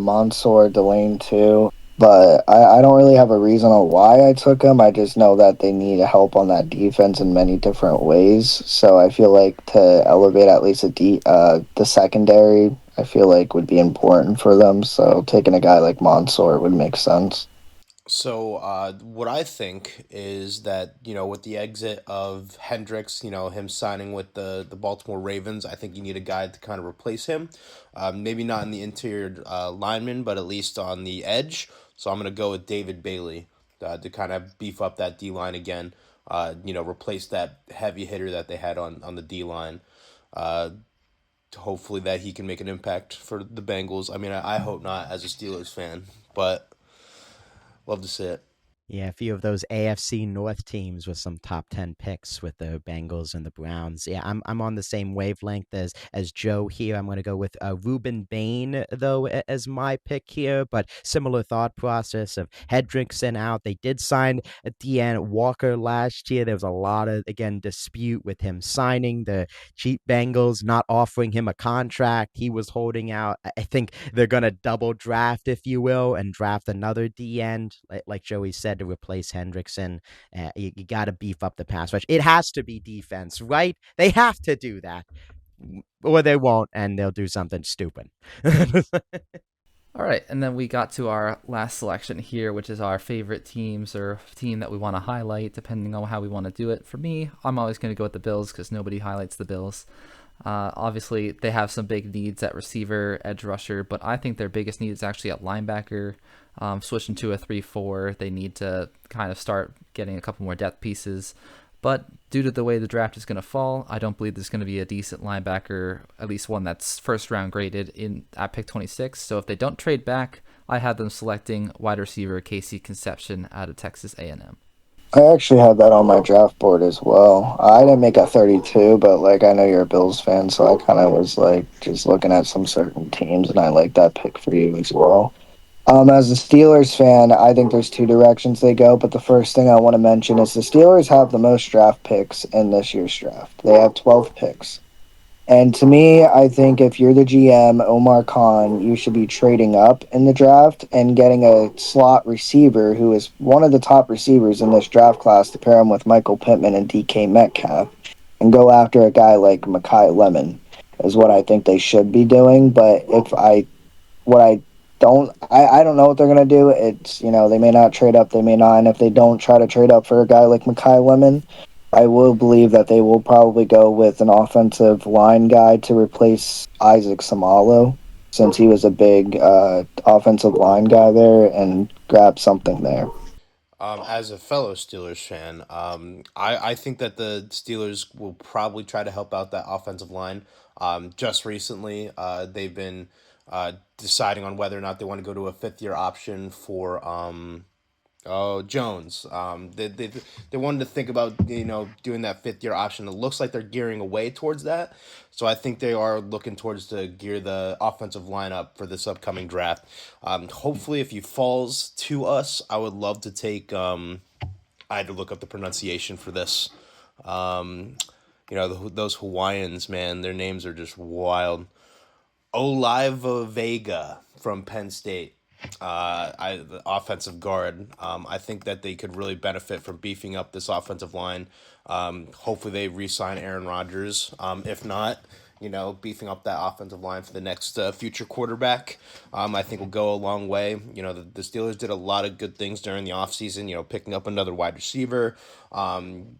Mansour Delane too, but I don't really have a reason on why I took him. I just know that they need help on that defense in many different ways. So I feel like to elevate at least the secondary, I feel like would be important for them. So taking a guy like Mansour would make sense. So, what I think is that, with the exit of Hendricks, him signing with the Baltimore Ravens, I think you need a guy to kind of replace him. Maybe not in the interior lineman, but at least on the edge. So I'm going to go with David Bailey to kind of beef up that D line again. replace that heavy hitter that they had on the D line. Hopefully that he can make an impact for the Bengals. I mean, I hope not as a Steelers fan, but love to see it. Yeah, a few of those AFC North teams with some top 10 picks with the Bengals and the Browns. Yeah, I'm on the same wavelength as Joe here. I'm going to go with Ruben Bain, though, as my pick here, but similar thought process of Hendrickson out. They did sign Deanne Walker last year. There was a lot of, again, dispute with him signing. The cheap Bengals not offering him a contract. He was holding out. I think they're going to double draft, if you will, and draft another D end, like Joey said, to replace Hendrickson. You got to beef up the pass rush. It has to be defense, right? They have to do that, or they won't, and they'll do something stupid. All right, and then we got to our last selection here, which is our favorite teams or team that we want to highlight, depending on how we want to do it. For me, I'm always going to go with the Bills because nobody highlights the Bills. Obviously, they have some big needs at receiver, edge rusher, but I think their biggest need is actually at linebacker. Switching to a 3-4, they need to kind of start getting a couple more depth pieces. But due to the way the draft is going to fall, I don't believe there's going to be a decent linebacker, at least one that's first round graded at pick 26. So if they don't trade back, I have them selecting wide receiver Casey Concepcion out of Texas A&M. I actually had that on my draft board as well. I didn't make a 32, but like I know you're a Bills fan, so I kind of was like just looking at some certain teams, and I like that pick for you as well. As a Steelers fan, I think there's two directions they go, but the first thing I want to mention is the Steelers have the most draft picks in this year's draft. They have 12 picks. And to me, I think if you're the GM, Omar Khan, you should be trading up in the draft and getting a slot receiver who is one of the top receivers in this draft class to pair him with Michael Pittman and DK Metcalf and go after a guy like Mekhi Lemon is what I think they should be doing. But I don't know what they're going to do. It's, they may not trade up, they may not. And if they don't try to trade up for a guy like Mekhi Lemon, I will believe that they will probably go with an offensive line guy to replace Isaac Samalo, since he was a big offensive line guy there, and grab something there. As a fellow Steelers fan, I think that the Steelers will probably try to help out that offensive line. Just recently, they've been deciding on whether or not they want to go to a fifth-year option for Jones. They wanted to think about doing that fifth-year option. It looks like they're gearing away towards that. So I think they are looking towards to gear the offensive line up for this upcoming draft. Hopefully, if he falls to us, I would love to take. I had to look up the pronunciation for this. Those Hawaiians, man, their names are just wild. Oliva Vega from Penn State. The offensive guard. I think that they could really benefit from beefing up this offensive line. Hopefully they re-sign Aaron Rodgers. If not, beefing up that offensive line for the next future quarterback, I think will go a long way. The Steelers did a lot of good things during the offseason, picking up another wide receiver,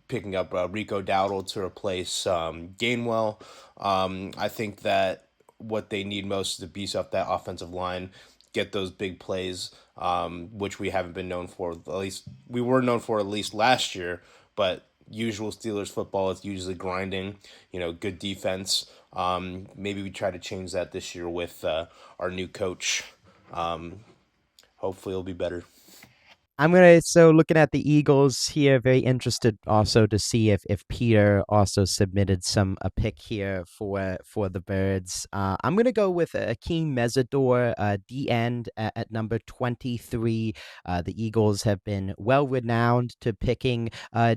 picking up Rico Dowdle to replace Gainwell. I think that what they need most is to beef up that offensive line, get those big plays, which we haven't been known for. At least we were known for at least last year, but usual Steelers football is usually grinding, good defense. Maybe we try to change that this year with our new coach. Hopefully it'll be better. So looking at the Eagles here, very interested also to see if Peter also submitted a pick here for the Birds. I'm gonna go with Akeem Mesidor, D end at number 23. The Eagles have been well renowned to picking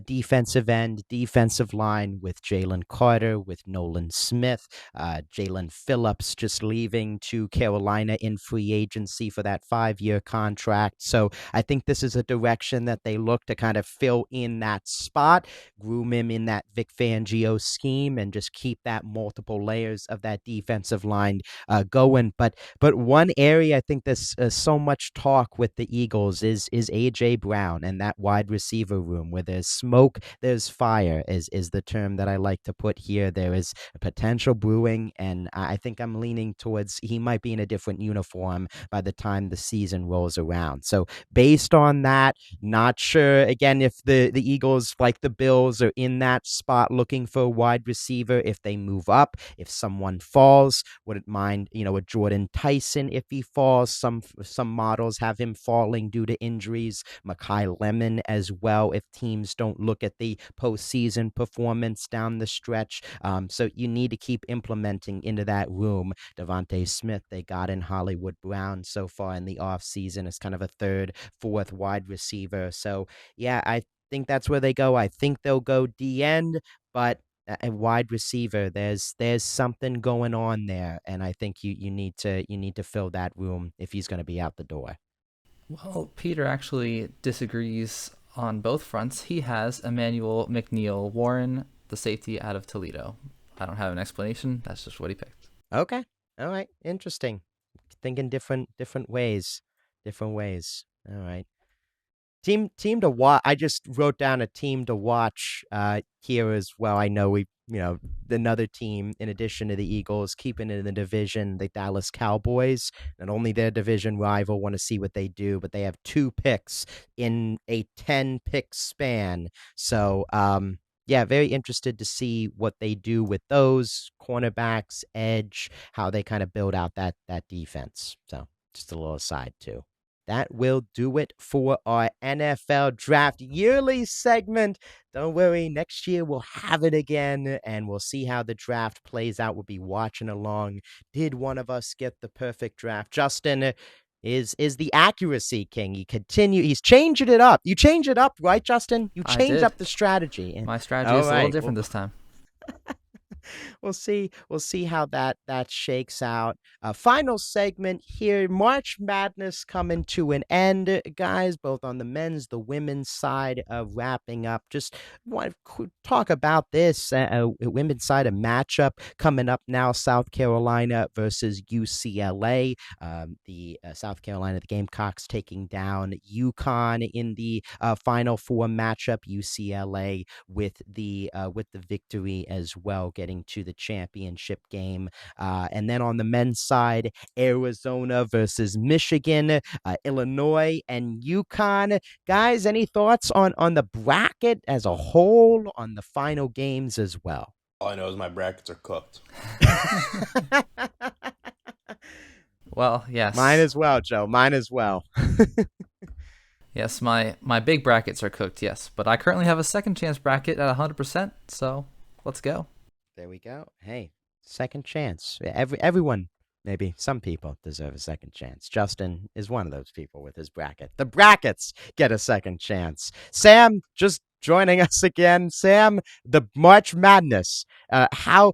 defensive end, defensive line with Jalen Carter, with Nolan Smith, Jalen Phillips just leaving to Carolina in free agency for that 5-year contract. So I think this is a direction that they look to kind of fill in that spot, groom him in that Vic Fangio scheme, and just keep that multiple layers of that defensive line going. But one area I think there's so much talk with the Eagles is A.J. Brown and that wide receiver room, where there's smoke, there's fire, is the term that I like to put here. There is a potential brewing, and I think I'm leaning towards he might be in a different uniform by the time the season rolls around. So based on on that. Not sure, again, if the Eagles, like the Bills, are in that spot looking for a wide receiver. If they move up, if someone falls, wouldn't mind, a Jordan Tyson if he falls. Some models have him falling due to injuries. Mekhi Lemon as well, if teams don't look at the postseason performance down the stretch. So you need to keep implementing into that room. Devontae Smith, they got in Hollywood Brown so far in the offseason as kind of a third, fourth wide receiver. So, yeah, I think that's where they go. I think they'll go D-end, but a wide receiver, there's something going on there, and I think you need to fill that room if he's going to be out the door. Well, Peter actually disagrees on both fronts. He has Emmanuel McNeil Warren, the safety out of Toledo. I don't have an explanation. That's just what he picked. Okay. All right. Interesting. Thinking different ways. All right. Team to watch. I just wrote down a team to watch here as well. I know another team in addition to the Eagles keeping it in the division, the Dallas Cowboys, not only their division rival, want to see what they do, but they have 2 picks in a 10-pick span. So, yeah, very interested to see what they do with those cornerbacks, edge, how they kind of build out that defense. So, just a little aside too. That will do it for our NFL Draft Yearly segment. Don't worry, next year we'll have it again, and we'll see how the draft plays out. We'll be watching along. Did one of us get the perfect draft? Justin is the accuracy king. He's changing it up. You change it up, right, Justin? You change up the strategy. My strategy is a little different this time. We'll see how that shakes out. Final segment here. March Madness coming to an end, guys, both on the men's, the women's side of wrapping up. Just want to talk about this women's side of matchup coming up now. South Carolina versus UCLA. The South Carolina, the Gamecocks taking down UConn in the Final Four matchup. UCLA with the victory as well, getting to the championship game. And then on the men's side, Arizona versus Michigan, Illinois and UConn. Guys, any thoughts on the bracket as a whole, on the final games as well? All I know is my brackets are cooked. Well, yes. Mine as well, Joe. Mine as well. Yes, my big brackets are cooked, yes. But I currently have a second chance bracket at 100%, so let's go. There we go. Hey, second chance. Everyone, maybe some people deserve a second chance. Justin is one of those people with his bracket. The brackets get a second chance. Sam, just joining us again. Sam, the March Madness. How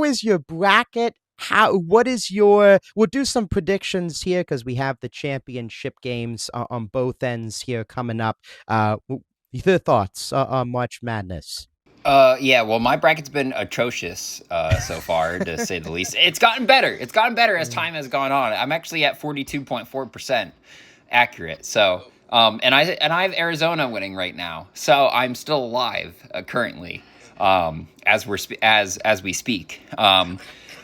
is your bracket? What is your? We'll do some predictions here because we have the championship games on both ends here coming up. Your thoughts on March Madness? Yeah, well, my bracket's been atrocious so far, to say the least. It's gotten better. It's gotten better as time has gone on. I'm actually at 42.4% accurate. So, and I have Arizona winning right now. So I'm still alive currently, as we speak.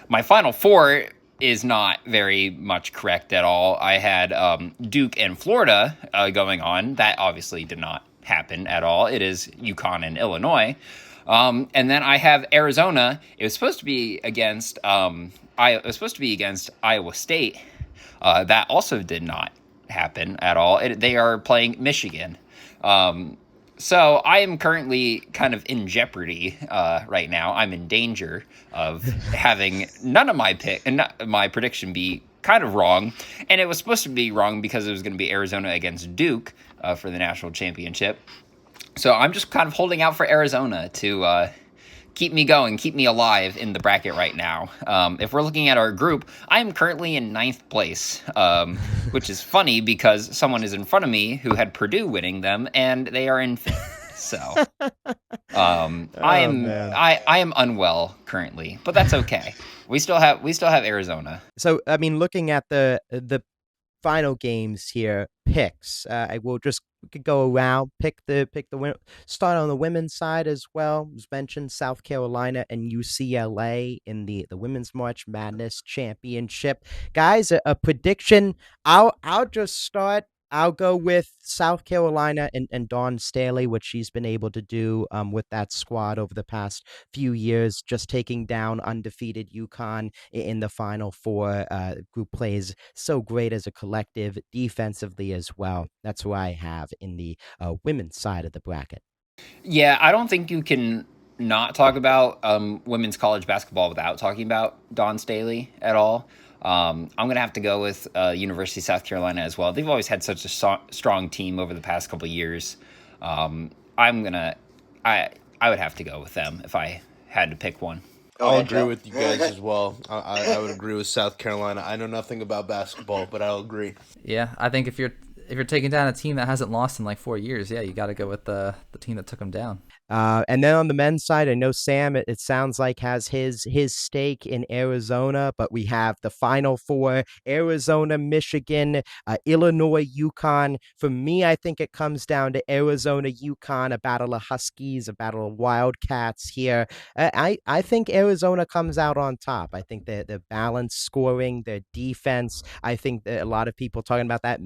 My Final Four is not very much correct at all. I had Duke and Florida going on. That obviously did not happen at all. It is UConn and Illinois. And then I have Arizona. It was supposed to be against Iowa State. That also did not happen at all. They are playing Michigan. So I am currently kind of in jeopardy right now. I'm in danger of having none of my prediction be kind of wrong. And it was supposed to be wrong because it was going to be Arizona against Duke for the national championship. So I'm just kind of holding out for Arizona to keep me going, keep me alive in the bracket right now. If we're looking at our group, I am currently in 9th place, which is funny because someone is in front of me who had Purdue winning them, and they are in 5th. So I am unwell currently, but that's okay. We still have Arizona. So I mean, looking at the final games here, picks. I will just we could go around, pick the winner. Start on the women's side as well. As mentioned, South Carolina and UCLA in the women's March Madness championship. Guys, a prediction. I'll just start. I'll go with South Carolina and Dawn Staley, what she's been able to do with that squad over the past few years, just taking down undefeated UConn in the Final Four. Who plays so great as a collective defensively as well. That's who I have in the women's side of the bracket. Yeah, I don't think you can not talk about women's college basketball without talking about Dawn Staley at all. I'm going to have to go with University of South Carolina as well. They've always had such a strong team over the past couple of years. I would have to go with them if I had to pick one. I'll agree with you guys as well. I would agree with South Carolina. I know nothing about basketball, but I'll agree. Yeah, I think if you're taking down a team that hasn't lost in like 4 years, yeah, you got to go with the team that took them down. And then on the men's side, I know Sam, it sounds like, has his stake in Arizona, but we have the Final Four: Arizona, Michigan, Illinois, UConn. For me, I think it comes down to Arizona, UConn, a battle of Huskies, a battle of Wildcats here. I think Arizona comes out on top. I think the balanced scoring, their defense. I think that a lot of people talking about that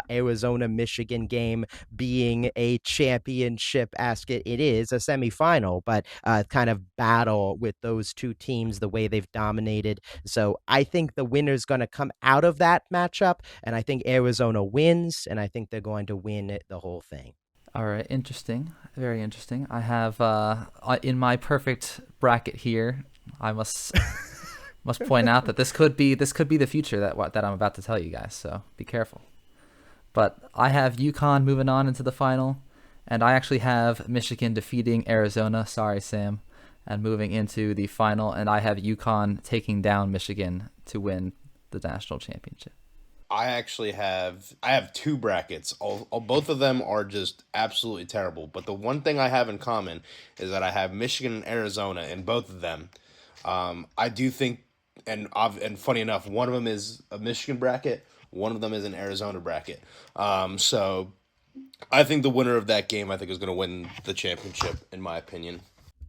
Arizona-Michigan game being a championship-esque. It is a semifinal, but kind of battle with those two teams the way they've dominated. So I think the winner's going to come out of that matchup, and I think Arizona wins, and I think they're going to win the whole thing. All right, interesting, very interesting. I have in my perfect bracket here, I must point out that this could be the future that I'm about to tell you guys. So be careful. But I have UConn moving on into the final. And I actually have Michigan defeating Arizona, sorry, Sam, and moving into the final. And I have UConn taking down Michigan to win the national championship. I have two brackets. Both of them are just absolutely terrible. But the one thing I have in common is that I have Michigan and Arizona in both of them. I do think, and funny enough, one of them is a Michigan bracket, one of them is an Arizona bracket. So I think the winner of that game, is going to win the championship, in my opinion.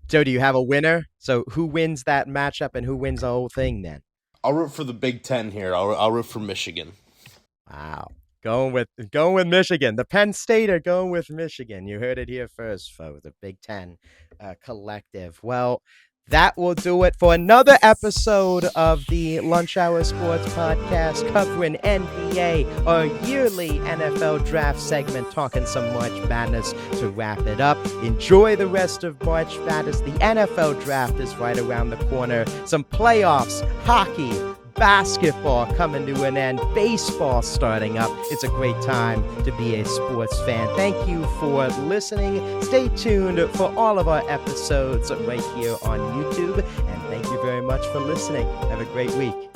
So do you have a winner? So who wins that matchup and who wins the whole thing then? I'll root for the Big Ten here. I'll root for Michigan. Wow. Going with Michigan. The Penn State are going with Michigan. You heard it here first, folks. The Big Ten collective. Well, that will do it for another episode of the Lunch Hour Sports Podcast covering NBA, our yearly NFL draft segment, talking some March Madness to wrap it up. Enjoy the rest of March Madness. The NFL draft is right around the corner. Some playoffs, hockey, basketball coming to an end, baseball starting up. It's a great time to be a sports fan. Thank you for listening. Stay tuned for all of our episodes right here on YouTube. And thank you very much for listening. Have a great week.